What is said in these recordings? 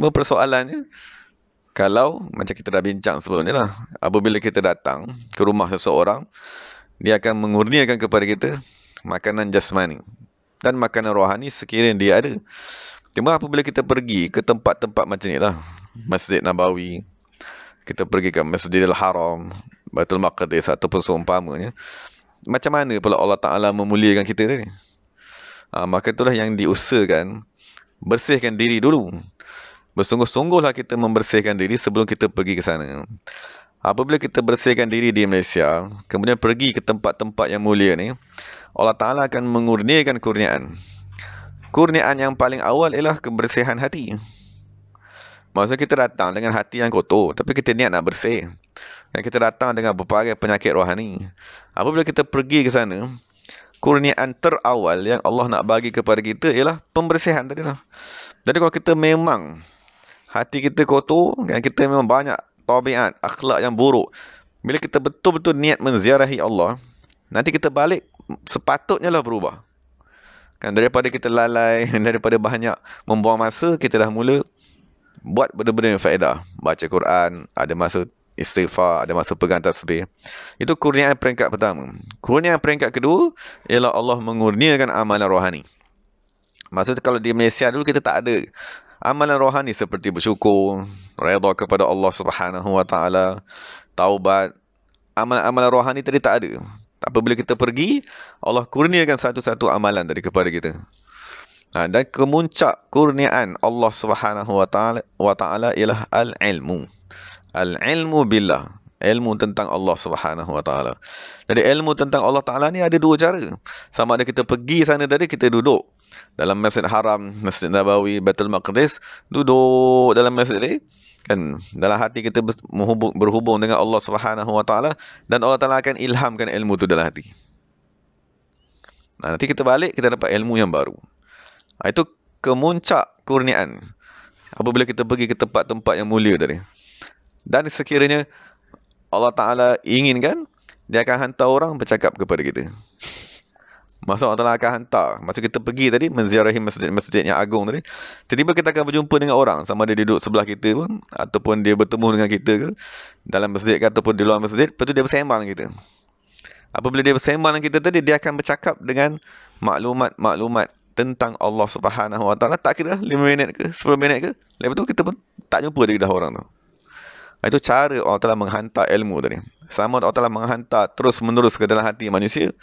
Cuma persoalannya, kalau macam kita dah bincang sebelum ni lah, apabila kita datang ke rumah seseorang, dia akan mengurniakan kepada kita makanan jasmani dan makanan rohani sekiranya dia ada. Cuma apabila kita pergi ke tempat-tempat macam ni lah, Masjid Nabawi, kita pergi ke Masjidil Haram, Baitul Maqdis ataupun seumpamanya, macam mana pula Allah Ta'ala memuliakan kita tadi? Maka itulah yang diusahakan, bersihkan diri dulu. Bersungguh-sungguhlah kita membersihkan diri sebelum kita pergi ke sana. Apabila kita bersihkan diri di Malaysia, kemudian pergi ke tempat-tempat yang mulia ni, Allah Ta'ala akan mengurniakan kurniaan. Kurniaan yang paling awal ialah kebersihan hati. Maksudnya kita datang dengan hati yang kotor, tapi kita niat nak bersih. Dan kita datang dengan berbagai penyakit rohani. Apabila kita pergi ke sana, kurniaan terawal yang Allah nak bagi kepada kita ialah pembersihan tadi lah. Jadi kalau kita memang hati kita kotor, dan kita memang banyak tabiat, akhlak yang buruk, bila kita betul-betul niat menziarahi Allah, nanti kita balik sepatutnya lah berubah. Kan, daripada kita lalai, daripada banyak membuang masa, kita dah mula buat benda-benda yang faedah. Baca Quran, ada masa istighfar, ada masa pegang tasbih. Itu kurniaan peringkat pertama. Kurniaan peringkat kedua ialah Allah mengurniakan amalan rohani. Maksudnya kalau di Malaysia dulu kita tak ada amalan rohani seperti bersyukur, redha kepada Allah Subhanahu Wa Taala, taubat. Amalan-amalan rohani tadi tak ada. Apabila kita pergi, Allah kurniakan satu-satu amalan dari kepada kita. Dan kemuncak kurniaan Allah Subhanahu Wa Taala ialah al-ilmu. Al-ilmu billah, ilmu tentang Allah Subhanahu Wa Taala. Jadi ilmu tentang Allah Taala ni ada dua cara. Sama ada kita pergi sana tadi, kita duduk dalam Masjid Haram, Masjid Nabawi, Baitul Maqdis, duduk dalam masjid ni, kan, dalam hati kita berhubung dengan Allah Subhanahu Wa Taala, dan Allah Taala akan ilhamkan ilmu tu dalam hati. Nanti kita balik, kita dapat ilmu yang baru. Itu kemuncak kurniaan apabila kita pergi ke tempat-tempat yang mulia tadi. Dan sekiranya Allah Ta'ala inginkan, dia akan hantar orang bercakap kepada kita. Maksud Allah Ta'ala akan hantar. Maksud kita pergi tadi, menziarahi masjid-masjid yang agung tadi, tiba-tiba kita akan berjumpa dengan orang, sama dia duduk sebelah kita pun, ataupun dia bertemu dengan kita ke dalam masjid ke, ataupun di luar masjid. Lepas tu dia bersembang dengan kita. Apabila dia bersembang dengan kita tadi, dia akan bercakap dengan maklumat-maklumat tentang Allah Subhanahu Wa Taala. Tak kira 5 minit ke 10 minit ke, lepas tu kita pun tak jumpa dia dah orang tu. Itu cara Allah Ta'ala menghantar ilmu tadi. Sama Allah Ta'ala menghantar terus-menerus ke dalam hati manusia,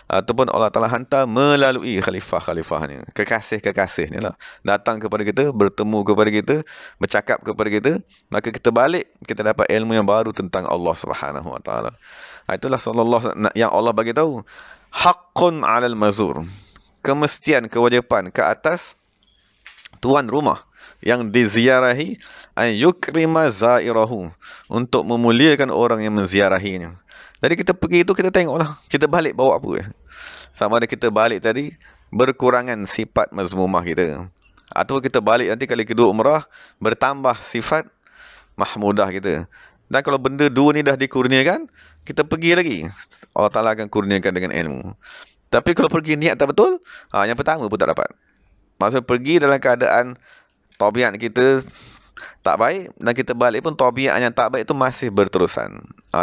ataupun Allah Ta'ala hantar melalui khalifah-khalifahnya, kekasih-kekasihnya lah, datang kepada kita, bertemu kepada kita, bercakap kepada kita. Maka kita balik, kita dapat ilmu yang baru tentang Allah Subhanahu Wa Taala. Itulah sallallahu yang Allah bagi tahu, haqqun 'alal mazur, kemestian, kewajipan ke atas tuan rumah yang diziarahi, an yukrima zairahu, untuk memuliakan orang yang menziarahinya. Jadi kita pergi itu, kita tengoklah, kita balik bawa apa ya? Sama ada kita balik tadi berkurangan sifat mazmumah kita, atau kita balik nanti kali kedua umrah bertambah sifat mahmudah kita. Dan kalau benda dua ni dah dikurniakan, kita pergi lagi, Allah Ta'ala akan kurniakan dengan ilmu. Tapi kalau pergi niat tak betul, yang pertama pun tak dapat. Maksudnya pergi dalam keadaan tabiat kita tak baik, dan kita balik pun tabiat yang tak baik itu masih berterusan.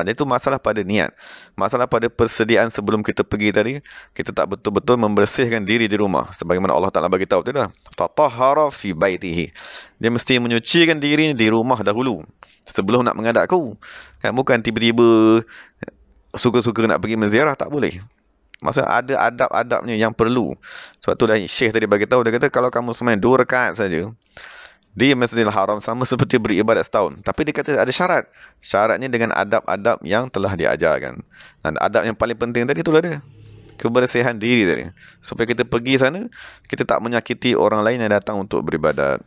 Itu masalah pada niat, masalah pada persediaan sebelum kita pergi tadi. Kita tak betul-betul membersihkan diri di rumah, sebagaimana Allah Ta'ala bagi tahu tadi, tatahhara fi baitihi, dia mesti menyucikan diri di rumah dahulu sebelum nak menghadap aku. Kan, bukan tiba-tiba suka-suka nak pergi menziarah, tak boleh. Maksudnya ada adab-adabnya yang perlu. Sebab tu dah Syekh tadi bagi tahu, dia kata kalau kamu sembahyang 2 rakaat saja di Masjidil Haram sama seperti beribadat setahun. Tapi dia kata ada syarat. Syaratnya dengan adab-adab yang telah diajarkan. Dan adab yang paling penting tadi itulah dia, kebersihan diri tadi. Supaya kita pergi sana, kita tak menyakiti orang lain yang datang untuk beribadat.